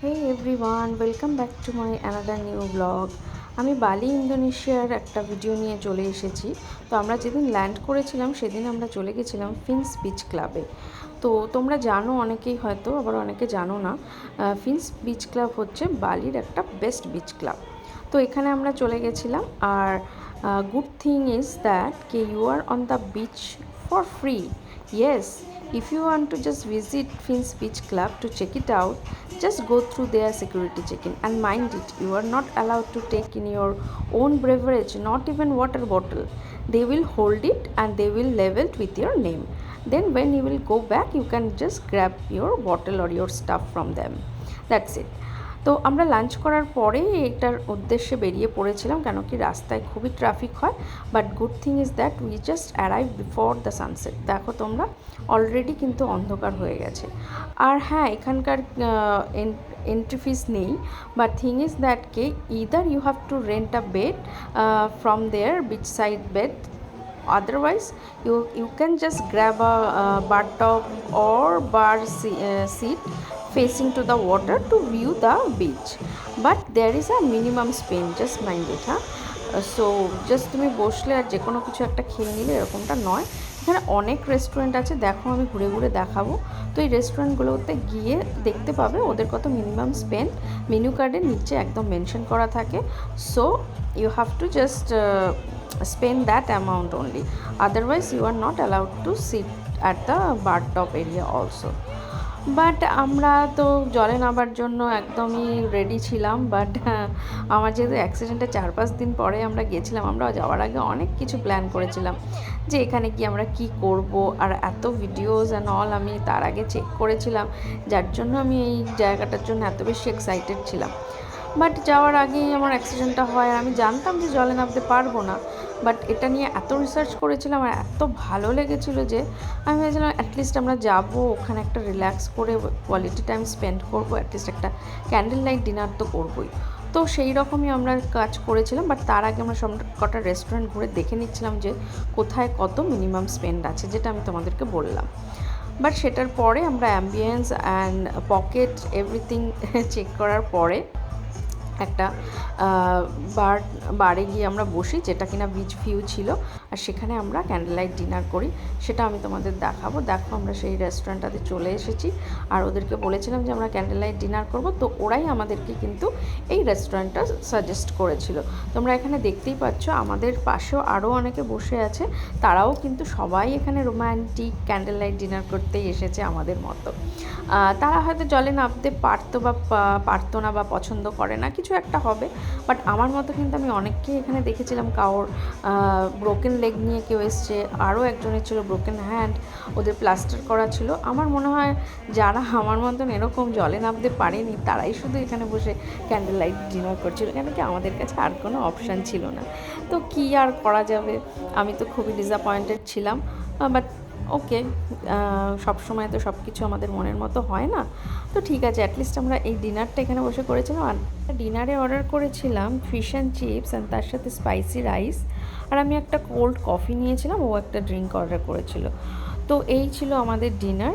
Hey everyone, welcome back to my another new vlog. আমি বালি ইন্দোনেশিয়ার একটা ভিডিও নিয়ে চলে এসেছি। তো আমরা যেদিন ল্যান্ড করেছিলাম সেদিন আমরা চলে গেছিলাম ফিন্স বিচ ক্লাবে। তো তোমরা জানো অনেকেই, হয়তো আবার অনেকে জানো না, ফিন্স বিচ ক্লাব হচ্ছে বালির একটা বেস্ট বিচ ক্লাব। তো এখানে আমরা চলে গেছিলাম। আর গুড থিং ইজ দ্যাট কে you are on the beach for free. Yes, if you want to just visit Fins Beach Club to check it out, just go through their security check-in. And mind it, you are not allowed to take in your own beverage, not even water bottle. They will hold it and they will label it with your name. Then when you will go back, you can just grab your bottle or your stuff from them. That's it. তো আমরা lunch করার পরে এটার উদ্দেশ্যে বেরিয়ে পড়েছিলাম, কেন কি রাস্তায় খুবই ট্রাফিক হয়। But good thing is that we just arrive before the sunset. দেখো তোমরা, অলরেডি কিন্তু অন্ধকার হয়ে গেছে। আর হ্যাঁ, এখানকার এন্ট্রি ফিস নেই, বাট থিং ইজ দ্যাট কে either you have to rent a bed from their beach side bed, otherwise you can just grab a bar top or bar seat facing to the water to view the beach, but there is a minimum spend, just mind it, so just তুমি বসলে আর যে কোনো কিছু একটা খেয়ে নিলে এরকমটা নয়। এখানে অনেক রেস্টুরেন্ট আছে, দেখো আমি ঘুরে ঘুরে দেখাবো। তো এই রেস্টুরেন্টগুলোতে গিয়ে দেখতে পাবে ওদের কত মিনিমাম স্পেন্ড মেনু কার্ডের নিচে একদম মেনশন করা থাকে। So you have to just spend that amount only, otherwise you are not allowed to sit at the bar top area also. But আমরা তো জলে নামার জন্য একদমই রেডি ছিলাম। বাট আমার যেহেতু অ্যাক্সিডেন্টে 4-5 দিন পরে আমরা গেছিলাম, আমরা যাওয়ার আগে অনেক কিছু প্ল্যান করেছিলাম যে এখানে গিয়ে আমরা কি করব, আর এত ভিডিওস অ্যান্ড অল আমি তার আগে চেক করেছিলাম, যার জন্য আমি এই জায়গাটার জন্য এত বেশি এক্সাইটেড ছিলাম। বাট যাওয়ার আগেই আমার অ্যাক্সিডেন্টটা হয়। আমি জানতাম যে জলে নামতে পারবো না, বাট এটা নিয়ে এত রিসার্চ করেছিলাম আর এত ভালো লেগেছিলো যে আমি ভেবেছিলাম অ্যাটলিস্ট আমরা যাবো ওখানে, একটা রিল্যাক্স করে কোয়ালিটি টাইম স্পেন্ড করবো, অ্যাটলিস্ট একটা ক্যান্ডেল লাইট ডিনার তো করবোই। তো সেই রকমই আমরা কাজ করেছিলাম। বাট তার আগে আমরা সব কটা রেস্টুরেন্ট ঘুরে দেখে নিচ্ছিলাম যে কোথায় কত মিনিমাম স্পেন্ড আছে, যেটা আমি তোমাদেরকে বললাম। বাট সেটার পরে আমরা ambience and pocket everything check করার পরে একটা বারে গিয়ে আমরা বসি, যেটা কিনা বিচ ভিউ ছিল, আর সেখানে আমরা ক্যান্ডেল লাইট ডিনার করি। সেটা আমি তোমাদের দেখাবো। দেখো আমরা সেই রেস্টুরেন্টটাতে চলে এসেছি, আর ওদেরকে বলেছিলাম যে আমরা ক্যান্ডেল লাইট ডিনার করব, তো ওরাই আমাদেরকে কিন্তু এই রেস্টুরেন্টটা সাজেস্ট করেছিল। তোমরা এখানে দেখতেই পাচ্ছ আমাদের পাশেও আরও অনেকে বসে আছে, তারাও কিন্তু সবাই এখানে রোম্যান্টিক ক্যান্ডেল লাইট ডিনার করতেই এসেছে আমাদের মতো। তারা হয়তো জলে নামতে পারতো বা পারতো না, বা পছন্দ করে না, কিছু একটা হবে। বাট আমার মতো কিন্তু আমি অনেককেই এখানে দেখেছিলাম, কারোর ব্রোকেন লেগ নিয়ে কেউ এসছে, আরও একজনের ছিল ব্রোকেন হ্যান্ড, ওদের প্লাস্টার করা ছিল। আমার মনে হয় যারা আমার মতন এরকম জলে নামতে পারেনি তারাই শুধু এখানে বসে ক্যান্ডেল লাইট ডিনার করছিল, কেন কি আমাদের কাছে আর কোনো অপশান ছিল না। তো কী আর করা যাবে, আমি তো খুবই ডিসঅ্যাপয়েন্টেড ছিলাম। বাট ওকে, সবসময় তো সব কিছু আমাদের মনের মতো হয় না। তো ঠিক আছে, অ্যাটলিস্ট আমরা এই ডিনারটা এখানে বসে করেছিলাম। আর ডিনারে অর্ডার করেছিলাম ফিশ অ্যান্ড চিপস অ্যান্ড তার সাথে স্পাইসি রাইস, আর আমি একটা কোল্ড কফি নিয়েছিলাম, ও একটা ড্রিঙ্ক অর্ডার করেছিল। তো এই ছিল আমাদের ডিনার।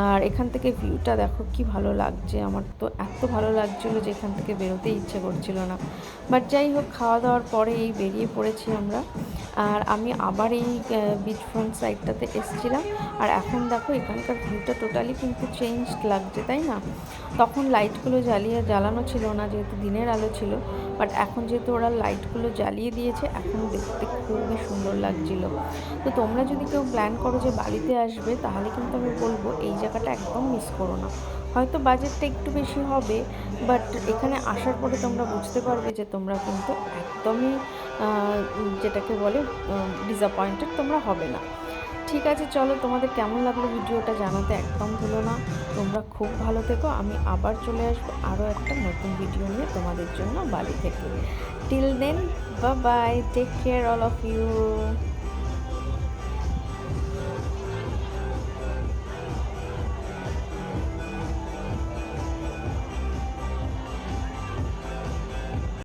আর এখান থেকে ভিউটা দেখো কি ভালো লাগছে, আমার তো এত ভালো লাগছিলো যে এখান থেকে বেরোতেই ইচ্ছে করছিল না। বাট যাই হোক, খাওয়া দাওয়ার পরে এই বেরিয়ে পড়েছি আমরা। আর আমি আবার এই বিচ ফ্রন্ট সাইডটাতে এসেছিলাম। আর এখন দেখো এখানকার ভিউটা টোটালি কিন্তু চেঞ্জড লাগছে, তাই না? তখন লাইটগুলো জ্বালানো ছিল না, যেহেতু দিনের আলো ছিল। বাট এখন যেহেতু ওরা লাইটগুলো জ্বালিয়ে দিয়েছে, এখন দেখতে খুবই সুন্দর লাগছিল। তো তোমরা যদি কেউ প্ল্যান করো যে বাড়িতে আসবে, তাহলে কিন্তু আমি বলবো এই জায়গাটা একদম মিস করো না। হয়তো বাজেটটা একটু বেশি হবে, বাট এখানে আসার পরে তোমরা বুঝতে পারবে যে তোমরা কিন্তু একদমই যেটাকে বলে ডিসঅ্যাপয়েন্টেড তোমরা হবে না। ঠিক আছে, চলো, তোমাদের কেমন লাগলো ভিডিওটা জানাতে একদম ভুলো না। তোমরা খুব ভালো থেকো, আমি আবার চলে আসবো আরও একটা নতুন ভিডিও নিয়ে তোমাদের জন্য বালি থেকে। Till then, bye bye, take care all of you.